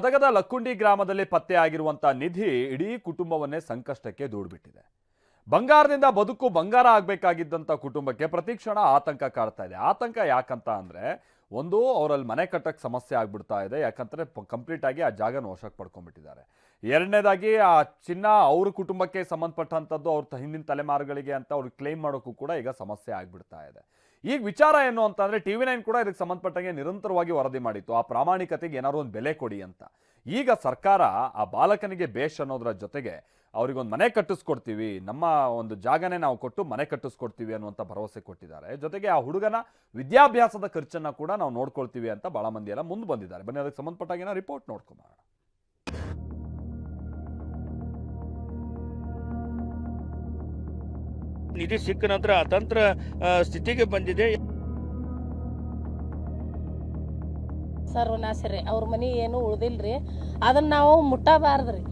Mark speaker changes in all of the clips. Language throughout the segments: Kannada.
Speaker 1: ಗದಗದ ಲಕ್ಕುಂಡಿ ಗ್ರಾಮದಲ್ಲಿ ಪತ್ತೆಯಾಗಿರುವಂತಹ ನಿಧಿ ಇಡೀ ಕುಟುಂಬವನ್ನೇ ಸಂಕಷ್ಟಕ್ಕೆ ದೂಡಿಬಿಟ್ಟಿದೆ. ಬಂಗಾರದಿಂದ ಬದುಕು ಬಂಗಾರ ಆಗಬೇಕಾಗಿದ್ದಂತ ಕುಟುಂಬಕ್ಕೆ ಪ್ರತಿಕ್ಷಣ ಆತಂಕ ಕಾಡ್ತಾ ಇದೆ. ಆತಂಕ ಯಾಕಂತ ಅಂದ್ರೆ ಒಂದು ಅವರಲ್ಲಿ ಮನೆ ಕಟ್ಟಕ್ಕೆ ಸಮಸ್ಯೆ ಆಗ್ಬಿಡ್ತಾ ಇದೆ, ಯಾಕಂದ್ರೆ ಕಂಪ್ಲೀಟ್ ಆಗಿ ಆ ಜಾಗನ ವಶಕ್ಕೆ ಪಡ್ಕೊಂಡ್ಬಿಟ್ಟಿದ್ದಾರೆ. ಎರಡನೇದಾಗಿ ಆ ಚಿನ್ನ ಅವ್ರ ಕುಟುಂಬಕ್ಕೆ ಸಂಬಂಧಪಟ್ಟಂಥದ್ದು, ಅವ್ರ ಹಿಂದಿನ ತಲೆಮಾರುಗಳಿಗೆ ಅಂತ ಅವ್ರಿಗೆ ಕ್ಲೈಮ್ ಮಾಡೋಕ್ಕೂ ಕೂಡ ಈಗ ಸಮಸ್ಯೆ ಆಗ್ಬಿಡ್ತಾ ಇದೆ. ಈಗ ವಿಚಾರ ಏನು ಅಂತಂದ್ರೆ TV9 ಕೂಡ ಇದಕ್ಕೆ ಸಂಬಂಧಪಟ್ಟಂಗೆ ನಿರಂತರವಾಗಿ ವರದಿ ಮಾಡಿತ್ತು, ಆ ಪ್ರಾಮಾಣಿಕತೆಗೆ ಏನಾದ್ರು ಒಂದು ಬೆಲೆ ಕೊಡಿ ಅಂತ. ಈಗ ಸರ್ಕಾರ ಆ ಬಾಲಕನಿಗೆ ಬೇಷ್ ಅನ್ನೋದ್ರ ಜೊತೆಗೆ ಅವರಿಗೊಂದು ಮನೆ ಕಟ್ಟಿಸ್ಕೊಡ್ತೀವಿ, ನಮ್ಮ ಒಂದು ಜಾಗನೇ ನಾವು ಕೊಟ್ಟು ಮನೆ ಕಟ್ಟಿಸ್ಕೊಡ್ತೀವಿ ಅನ್ನುವಂಥ ಭರವಸೆ ಕೊಟ್ಟಿದ್ದಾರೆ. ಜೊತೆಗೆ ಆ ಹುಡುಗನ ವಿದ್ಯಾಭ್ಯಾಸದ ಖರ್ಚನ್ನ ಕೂಡ ನಾವು ನೋಡ್ಕೊಳ್ತೀವಿ ಅಂತ ಬಹಳ ಮಂದಿ ಎಲ್ಲ ಮುಂದೆ ಬಂದಿದ್ದಾರೆ. ಬನ್ನಿ ಅದಕ್ಕೆ ಸಂಬಂಧಪಟ್ಟಾಗಿನ ರಿಪೋರ್ಟ್ ನೋಡ್ಕೊಂಬರೋಣ.
Speaker 2: ನಿಧಿ ಸಿಕ್ಕ ನಂತರ ಅತಂತ್ರ ಸ್ಥಿತಿಗೆ ಬಂದಿದೆ.
Speaker 3: ಸರ್ವನಾಶರಿ ಅವ್ರ ಮನಿ ಏನು ಉಳ್ದಿಲ್ರಿ, ಅದನ್ನ ನಾವು ಮುಟ್ಟಬಾರ್ದ್ರಿ.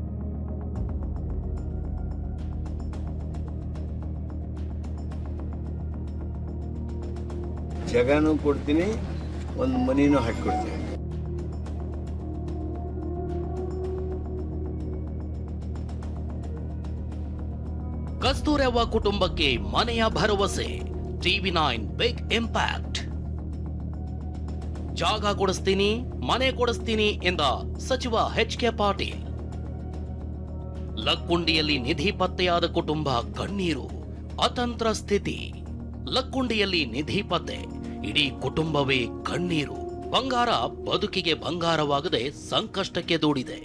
Speaker 4: ಜಾಗನೂ ಕೊಡ್ತೀನಿ, ಒಂದು ಮನಿನೂ ಹಾಕಿಕೊಡ್ತೀನಿ.
Speaker 5: ಕಸ್ತೂರವ್ವ ಕುಟುಂಬಕ್ಕೆ ಮನೆಯ ಭರವಸೆ. TV9 big impact. ಜಾಗ ಕೊಡಿಸ್ತೀನಿ, ಮನೆ ಕೊಡಿಸ್ತೀನಿ ಎಂದ ಸಚಿವ HK ಪಾಟೀಲ್. ಲಕ್ಕುಂಡಿಯಲ್ಲಿ ನಿಧಿ ಪತ್ತೆಯಾದ ಕುಟುಂಬ ಕಣ್ಣೀರು, ಅತಂತ್ರ ಸ್ಥಿತಿ. ಲಕ್ಕುಂಡಿಯಲ್ಲಿ ನಿಧಿ ಪತ್ತೆ, ಇಡೀ ಕುಟುಂಬವೇ ಕಣ್ಣೀರು. ಬಂಗಾರ ಬದುಕಿಗೆ ಬಂಗಾರವಾಗದೆ ಸಂಕಷ್ಟಕ್ಕೆ ದೂಡಿದೆ.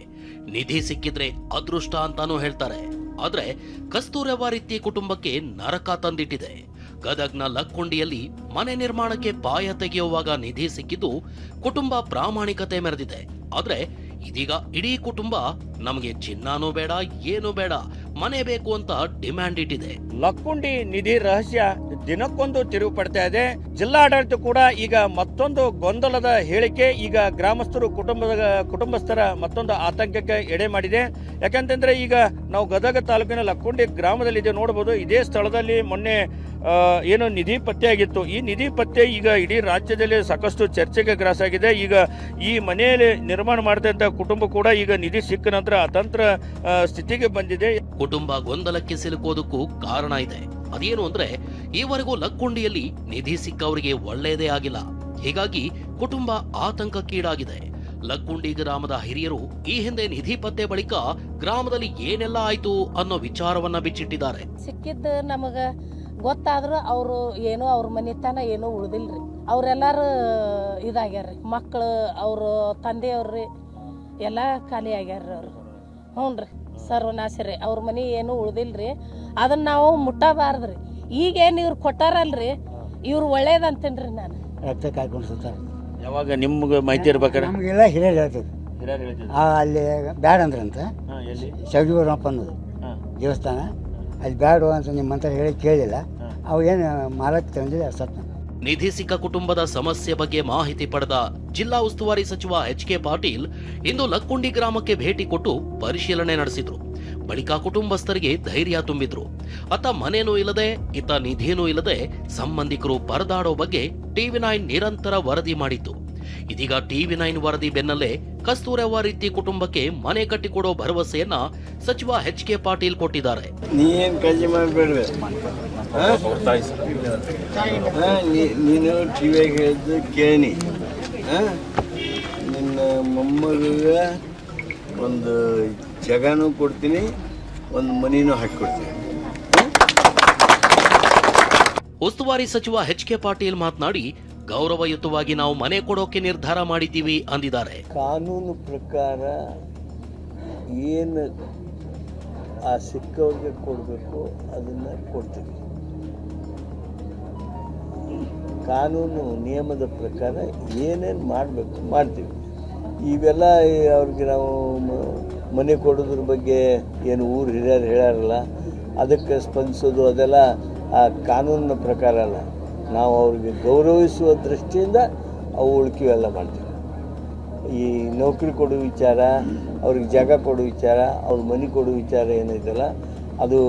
Speaker 5: ನಿಧಿ ಸಿಕ್ಕಿದ್ರೆ ಅದೃಷ್ಟ ಅಂತಾನೂ ಹೇಳ್ತಾರೆ. ಆದ್ರೆ ಕಸ್ತೂರವ್ವ ರೀತಿ ಕುಟುಂಬಕ್ಕೆ ನರಕ ತಂದಿಟ್ಟಿದೆ. ಗದಗ್ನ ಲಕ್ಕುಂಡಿಯಲ್ಲಿ ಮನೆ ನಿರ್ಮಾಣಕ್ಕೆ ಪಾಯ ತೆಗೆಯುವಾಗ ನಿಧಿ ಸಿಕ್ಕಿದ್ದು ಕುಟುಂಬ ಪ್ರಾಮಾಣಿಕತೆ ಮೆರೆದಿದೆ. ಆದ್ರೆ ಇದೀಗ ಇಡೀ ಕುಟುಂಬ ನಮಗೆ ಚಿನ್ನನೂ ಬೇಡ, ಏನು ಬೇಡ, ಮನೆ ಬೇಕು ಅಂತ ಡಿಮ್ಯಾಂಡ್ ಇಟ್ಟಿದೆ.
Speaker 2: ಲಕ್ಕುಂಡಿ ನಿಧಿ ರಹಸ್ಯ ದಿನಕ್ಕೊಂದು ತಿರುವು ಪಡ್ತಾ ಇದೆ. ಜಿಲ್ಲಾಡಳಿತ ಕೂಡ ಈಗ ಮತ್ತೊಂದು ಗೊಂದಲದ ಹೇಳಿಕೆ, ಈಗ ಕುಟುಂಬಸ್ಥರ ಮತ್ತೊಂದು ಆತಂಕಕ್ಕೆ ಎಡೆ ಮಾಡಿದೆ. ಯಾಕಂತಂದ್ರೆ ಈಗ ನಾವು ಗದಗ ತಾಲೂಕಿನ ಲಕ್ಕುಂಡಿ ಗ್ರಾಮದಲ್ಲಿ ಇದೆ ನೋಡಬಹುದು. ಇದೇ ಸ್ಥಳದಲ್ಲಿ ಮೊನ್ನೆ ಏನು ನಿಧಿ ಪತ್ತೆಯಾಗಿತ್ತು. ಈ ನಿಧಿ ಪತ್ತೆ ಈಗ ಇಡೀ ರಾಜ್ಯದಲ್ಲಿ ಸಾಕಷ್ಟು ಚರ್ಚೆಗೆ ಗ್ರಾಸಾಗಿದೆ. ಈಗ ಈ ಮನೆಯಲ್ಲಿ ನಿರ್ಮಾಣ ಮಾಡಿದಂತ ಕುಟುಂಬ ಕೂಡ ಈಗ ನಿಧಿ ಸಿಕ್ಕ ನಂತರ ಅತಂತ್ರ ಸ್ಥಿತಿಗೆ ಬಂದಿದೆ.
Speaker 5: ಕುಟುಂಬ ಗೊಂದಲಕ್ಕೆ ಸಿಲುಕೋದಕ್ಕೂ ಕಾರಣ ಇದೆ. ಅದೇನು ಅಂದ್ರೆ ಈವರೆಗೂ ಲಕ್ಕುಂಡಿಯಲ್ಲಿ ನಿಧಿ ಸಿಕ್ಕವರಿಗೆ ಒಳ್ಳೆಯದೇ ಆಗಿಲ್ಲ. ಹೀಗಾಗಿ ಕುಟುಂಬ ಆತಂಕಕ್ಕೀಡಾಗಿದೆ. ಲಕ್ಕುಂಡಿ ಗ್ರಾಮದ ಹಿರಿಯರು ಈ ಹಿಂದೆ ನಿಧಿ ಪತ್ತೆ ಬಳಿಕ ಗ್ರಾಮದಲ್ಲಿ ಏನೆಲ್ಲ ಆಯ್ತು ಅನ್ನೋ ವಿಚಾರವನ್ನ ಬಿಚ್ಚಿಟ್ಟಿದ್ದಾರೆ.
Speaker 3: ಸಿಕ್ಕಿದ್ದು ನಮಗ ಗೊತ್ತಾದ್ರು ಅವರು ಏನೋ ಅವ್ರ ಮನಿತನ ಏನೋ ಉಳ್ದಿಲ್ರಿ. ಅವ್ರೆಲ್ಲಾರು ಇದಾಗ್ಯಾರ್ರಿ, ಮಕ್ಕಳು ಅವ್ರ ತಂದೆಯವ್ರಿ ಎಲ್ಲ ಖಾಲಿ ಆಗ್ಯಾರ್ರಿ. ಅವ್ರು ಹ್ಞೂ ಸರ್ವನಾಶರಿ ಅವ್ರ ಮನಿ ಏನು ಉಳ್ದಿಲ್ರಿ, ಅದನ್ನ ನಾವು ಮುಟ್ಟಬಾರ್ದ್ರಿ. ಈಗೇನು ಇವ್ರು ಕೊಟ್ಟಾರಲ್ರಿ, ಇವ್ರು ಒಳ್ಳೇದಂತೇನ್ರಿ. ನಾನು
Speaker 6: ರಕ್ತ ಕಾಯ್ಕೊಂಡು ಸುತ್ತಾರೆ.
Speaker 2: ಯಾವಾಗ ನಿಮ್ಗೆ ಮಾಹಿತಿ ಇರ್ಬೇಕಾರೆ
Speaker 6: ನಮಗೆಲ್ಲ ಹಿರಿಯರು ಹೇಳ್ತದೆ ಅಲ್ಲಿ ಬ್ಯಾಡ ಅಂದ್ರಂತ. ಶೌಜಿಗೌಡಪ್ಪ ದೇವಸ್ಥಾನ ಅಲ್ಲಿ ಬ್ಯಾಡು ಅಂತ ನಿಮ್ಮ ಮಂತ್ರ ಹೇಳಿ ಕೇಳಿಲ್ಲ. ಅವು ಏನು ಮಾಲಕ್ಕೆ ತಂದಿದೆ ಸತ್ತ.
Speaker 5: ನಿಧಿ ಸಿಕ್ಕ ಕುಟುಂಬದ ಸಮಸ್ಯೆ ಬಗ್ಗೆ ಮಾಹಿತಿ ಪಡೆದ ಜಿಲ್ಲಾ ಉಸ್ತುವಾರಿ ಸಚಿವ HK ಪಾಟೀಲ್ ಇಂದು ಲಕ್ಕುಂಡಿ ಗ್ರಾಮಕ್ಕೆ ಭೇಟಿ ಕೊಟ್ಟು ಪರಿಶೀಲನೆ ನಡೆಸಿದ್ರು. ಬಳಿಕ ಕುಟುಂಬಸ್ಥರಿಗೆ ಧೈರ್ಯ ತುಂಬಿದ್ರು. ಅತ್ತ ಮನೇನೂ ಇಲ್ಲದೆ ಇತ್ತ ನಿಧಿನೂ ಇಲ್ಲದೆ ಸಂಬಂಧಿಕರು ಪರದಾಡೋ ಬಗ್ಗೆ TV9 ನಿರಂತರ ವರದಿ ಮಾಡಿತ್ತು. ಇದೀಗ TV9 ವರದಿ ಬೆನ್ನಲ್ಲೇ ಕಸ್ತೂರವ್ವ ರೀತಿ ಕುಟುಂಬಕ್ಕೆ ಮನೆ ಕಟ್ಟಿಕೊಡೋ ಭರವಸೆಯನ್ನ ಸಚಿವ HK ಪಾಟೀಲ್ ಕೊಟ್ಟಿದ್ದಾರೆ.
Speaker 4: ನೀನ್ ಕಾಳಜಿ ಮಾಡಬೇಡ್ವೆ, ನೀನು ಟಿವಿಯಾಗ ಹೇಳಿದ್ದು ಕೇಳಿ. ನಿನ್ನ ಮೊಮ್ಮಗ ಒಂದು ಜಾಗನೂ ಕೊಡ್ತೀನಿ, ಒಂದು ಮನಿನೂ ಹಾಕಿಕೊಡ್ತೀನಿ.
Speaker 5: ಉಸ್ತುವಾರಿ ಸಚಿವ HK ಪಾಟೀಲ್ ಮಾತನಾಡಿ, ಗೌರವಯುತವಾಗಿ ನಾವು ಮನೆ ಕೊಡೋಕೆ ನಿರ್ಧಾರ ಮಾಡಿದ್ದೀವಿ ಅಂದಿದ್ದಾರೆ.
Speaker 4: ಕಾನೂನು ಪ್ರಕಾರ ಏನು ಆ ಸಿಕ್ಕವ್ರಿಗೆ ಕೊಡಬೇಕು ಅದನ್ನು ಕೊಡ್ತೀವಿ. ಕಾನೂನು ನಿಯಮದ ಪ್ರಕಾರ ಏನೇನು ಮಾಡಬೇಕು ಮಾಡ್ತೀವಿ. ಇವೆಲ್ಲ ಅವ್ರಿಗೆ ನಾವು ಮನೆ ಕೊಡೋದ್ರ ಬಗ್ಗೆ ಏನು ಊರು ಹಿರಿಯರು ಹೇಳಾರಲ್ಲ, ಅದಕ್ಕೆ ಸ್ಪಂದಿಸೋದು ಅದೆಲ್ಲ ಆ ಕಾನೂನಿನ ಪ್ರಕಾರ ಅಲ್ಲ. ನಾವು ಅವ್ರಿಗೆ ಗೌರವಿಸುವ ದೃಷ್ಟಿಯಿಂದ ಅವು ಉಳ್ಕಿವೆಲ್ಲ ಮಾಡ್ತೀವಿ. ಈ ನೌಕರಿ ಕೊಡೋ ವಿಚಾರ, ಅವ್ರಿಗೆ ಜಾಗ ಕೊಡೋ ವಿಚಾರ, ಅವ್ರ ಮನೆ ಕೊಡೋ ವಿಚಾರ ಏನೈತಲ್ಲ, ಅದು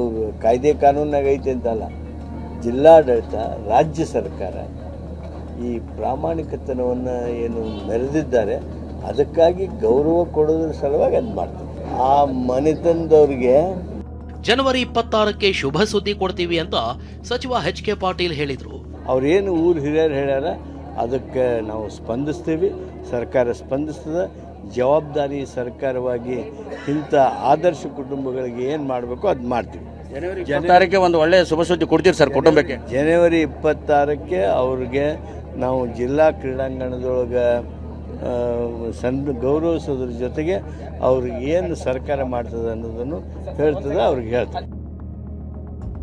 Speaker 4: ಕಾಯ್ದೆ ಕಾನೂನಾಗ ಐತೆ ಅಂತಲ್ಲ. ಜಿಲ್ಲಾಡಳಿತ, ರಾಜ್ಯ ಸರ್ಕಾರ ಈ ಪ್ರಾಮಾಣಿಕತನವನ್ನು ಏನು ಮೆರೆದಿದ್ದಾರೆ ಅದಕ್ಕಾಗಿ ಗೌರವ ಕೊಡೋದ್ರ ಸಲುವಾಗಿ ಅದು ಮಾಡ್ತೀವಿ. ಆ ಮನೆತನದವ್ರಿಗೆ
Speaker 5: ಜನವರಿ 26ಕ್ಕೆ ಶುಭ ಸುದ್ದಿ ಕೊಡ್ತೀವಿ ಅಂತ ಸಚಿವ ಎಚ್.ಕೆ. ಪಾಟೀಲ್ ಹೇಳಿದರು.
Speaker 4: ಅವ್ರೇನು ಊರು ಹಿರಿಯರು ಹೇಳ್ಯಾರ ಅದಕ್ಕೆ ನಾವು ಸ್ಪಂದಿಸ್ತೀವಿ, ಸರ್ಕಾರ ಸ್ಪಂದಿಸ್ತದೆ. ಜವಾಬ್ದಾರಿ ಸರ್ಕಾರವಾಗಿ ಇಂಥ ಆದರ್ಶ ಕುಟುಂಬಗಳಿಗೆ ಏನು ಮಾಡಬೇಕು ಅದು ಮಾಡ್ತೀವಿ.
Speaker 2: ಜನವರಿ 26ಕ್ಕೆ ಒಂದು ಒಳ್ಳೆ ಶುಭ ಸುದ್ದಿ ಕೊಡ್ತೀರಿ ಸರ್ ಕುಟುಂಬಕ್ಕೆ.
Speaker 4: ಜನವರಿ 26ಕ್ಕೆ ಅವ್ರಿಗೆ ನಾವು ಜಿಲ್ಲಾ ಕ್ರೀಡಾಂಗಣದೊಳಗೆ ಗೌರವಿಸೋದ್ರ ಜೊತೆಗೆ ಅವ್ರಿಗೆ ಏನು ಸರ್ಕಾರ ಮಾಡ್ತದೆ ಅನ್ನೋದನ್ನು ಹೇಳ್ತದೆ, ಅವ್ರಿಗೆ ಹೇಳ್ತದೆ.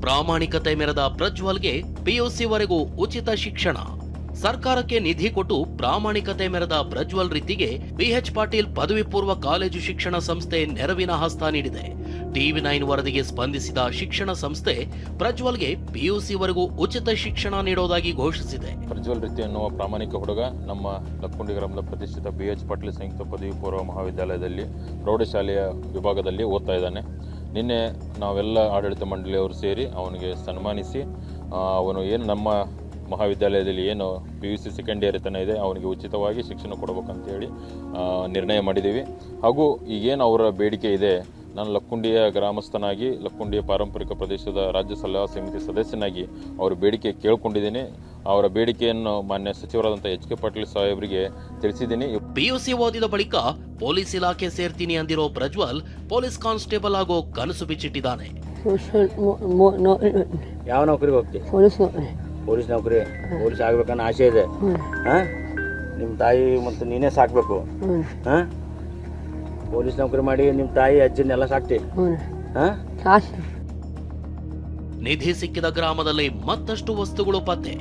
Speaker 5: ಪ್ರಾಮಾಣಿಕತೆ ಮೆರೆದ ಪ್ರಜ್ವಲ್ಗೆ ಪಿಯುಸಿವರೆಗೂ ಉಚಿತ ಶಿಕ್ಷಣ. ಸರ್ಕಾರಕ್ಕೆ ನಿಧಿ ಕೊಟ್ಟು ಪ್ರಾಮಾಣಿಕತೆ ಮೆರೆದ ಪ್ರಜ್ವಲ್ ರೀತಿಗೆ ಬಿಎಚ್ ಪಾಟೀಲ್ ಪದವಿ ಪೂರ್ವ ಕಾಲೇಜು ಶಿಕ್ಷಣ ಸಂಸ್ಥೆ ನೆರವಿನ ಹಸ್ತ ನೀಡಿದೆ. ಟಿವಿ9 ವರದಿಗೆ ಸ್ಪಂದಿಸಿದ ಶಿಕ್ಷಣ ಸಂಸ್ಥೆ ಪ್ರಜ್ವಲ್ಗೆ ಪಿಯುಸಿವರೆಗೂ ಉಚಿತ ಶಿಕ್ಷಣ ನೀಡೋದಾಗಿ ಘೋಷಿಸಿದೆ.
Speaker 7: ಪ್ರಜ್ವಲ್ ರೀತಿ ಎನ್ನುವ ಪ್ರಾಮಾಣಿಕ ಹುಡುಗ ನಮ್ಮ ಲಕ್ಕುಂಡಿ ಗ್ರಾಮದ ಪ್ರತಿಷ್ಠಿತ ಬಿಎಚ್ ಪಾಟೀಲ್ ಸಂಯುಕ್ತ ಪದವಿ ಪೂರ್ವ ಮಹಾವಿದ್ಯಾಲಯದಲ್ಲಿ ಪ್ರೌಢಶಾಲೆಯ ವಿಭಾಗದಲ್ಲಿ ಓದ್ತಾ ಇದ್ದಾನೆ. ನಿನ್ನೆ ನಾವೆಲ್ಲ ಆಡಳಿತ ಮಂಡಳಿಯವರು ಸೇರಿ ಅವನಿಗೆ ಸನ್ಮಾನಿಸಿ ಅವನು ಏನು ನಮ್ಮ ಮಹಾವಿದ್ಯಾಲಯದಲ್ಲಿ ಏನು PUC ಸೆಕೆಂಡ್ ಇಯರ್ ತನಕ ಇದೆ ಅವನಿಗೆ ಉಚಿತವಾಗಿ ಶಿಕ್ಷಣ ಕೊಡಬೇಕಂತೇಳಿ ನಿರ್ಣಯ ಮಾಡಿದ್ದೀವಿ. ಹಾಗೂ ಈಗೇನು ಅವರ ಬೇಡಿಕೆ ಇದೆ, ನಾನು ಲಕ್ಕುಂಡಿಯ ಗ್ರಾಮಸ್ಥನಾಗಿ ಲಕ್ಕುಂಡಿಯ ಪಾರಂಪರಿಕ ಪ್ರದೇಶದ ರಾಜ್ಯ ಸಲಹಾ ಸಮಿತಿ ಸದಸ್ಯನಾಗಿ ಅವರ ಬೇಡಿಕೆ ಕೇಳ್ಕೊಂಡಿದ್ದೀನಿ. ಅವರ ಬೇಡಿಕೆಯನ್ನು ಮಾನ್ಯ ಸಚಿವರಾದಂಥ ಎಚ್.ಕೆ. ಪಾಟೀಲ್ ಸಾಹೇಬರಿಗೆ ತಿಳಿಸಿದ್ದೀನಿ.
Speaker 5: PUC ಓದಿದ ಬಳಿಕ ಪೊಲೀಸ್ ಇಲಾಖೆ ಸೇರ್ತೀನಿ ಅಂದಿರೋ ಪ್ರಜ್ವಲ್ ಪೊಲೀಸ್ ಕಾನ್ಸ್ಟೇಬಲ್ ಆಗೋ ಕನಸು ಬಿಚ್ಚಿಟ್ಟಿದ್ದಾನೆ.
Speaker 2: ಯಾವ ನೌಕರಿಗೆ ಹೋಗ್ತಿ? ಪೊಲೀಸ್ ನೌಕರಿ. ಪೊಲೀಸ್ ಆಗ್ಬೇಕನ್ನೋ ಆಸೆ ಇದೆ. ನಿಮ್ಮ ತಾಯಿ ಮತ್ತು ನೀನೇ ಸಾಕ್ಬೇಕು. ಪೊಲೀಸ್ ನೌಕರಿ ಮಾಡಿ ನಿಮ್ಮ ತಾಯಿ ಅಜ್ಜಿನೆಲ್ಲ ಸಾಕ್ತಿ.
Speaker 5: ನಿಧಿ ಸಿಕ್ಕಿದ ಗ್ರಾಮದಲ್ಲಿ ಮತ್ತಷ್ಟು ವಸ್ತುಗಳು ಪತ್ತೆ.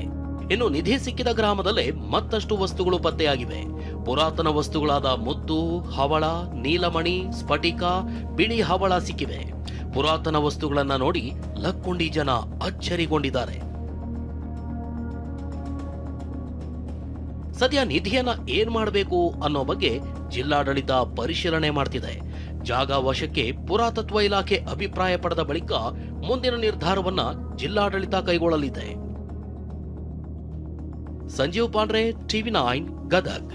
Speaker 5: ಇನ್ನು ನಿಧಿ ಸಿಕ್ಕಿದ ಗ್ರಾಮದಲ್ಲೇ ಮತ್ತಷ್ಟು ವಸ್ತುಗಳು ಪತ್ತೆಯಾಗಿವೆ. ಪುರಾತನ ವಸ್ತುಗಳಾದ ಮುತ್ತು, ಹವಳ, ನೀಲಮಣಿ, ಸ್ಫಟಿಕ, ಬಿಳಿ ಹವಳ ಸಿಕ್ಕಿವೆ. ಪುರಾತನ ವಸ್ತುಗಳನ್ನ ನೋಡಿ ಲಕ್ಕುಂಡಿ ಜನ ಅಚ್ಚರಿಗೊಂಡಿದ್ದಾರೆ. ಸದ್ಯ ನಿಧಿಯನ್ನ ಏನ್ ಮಾಡಬೇಕು ಅನ್ನೋ ಬಗ್ಗೆ ಜಿಲ್ಲಾಡಳಿತ ಪರಿಶೀಲನೆ ಮಾಡ್ತಿದೆ. ಜಾಗ ವಶಕ್ಕೆ ಪುರಾತತ್ವ ಇಲಾಖೆ ಅಭಿಪ್ರಾಯ ಪಡೆದ ಬಳಿಕ ಮುಂದಿನ ನಿರ್ಧಾರವನ್ನ ಜಿಲ್ಲಾಡಳಿತ ಕೈಗೊಳ್ಳಲಿದೆ. ಸಂಜೀವ್ ಪಾಂಡ್ರೆ, ಟಿವಿ9 ಗದಗ್.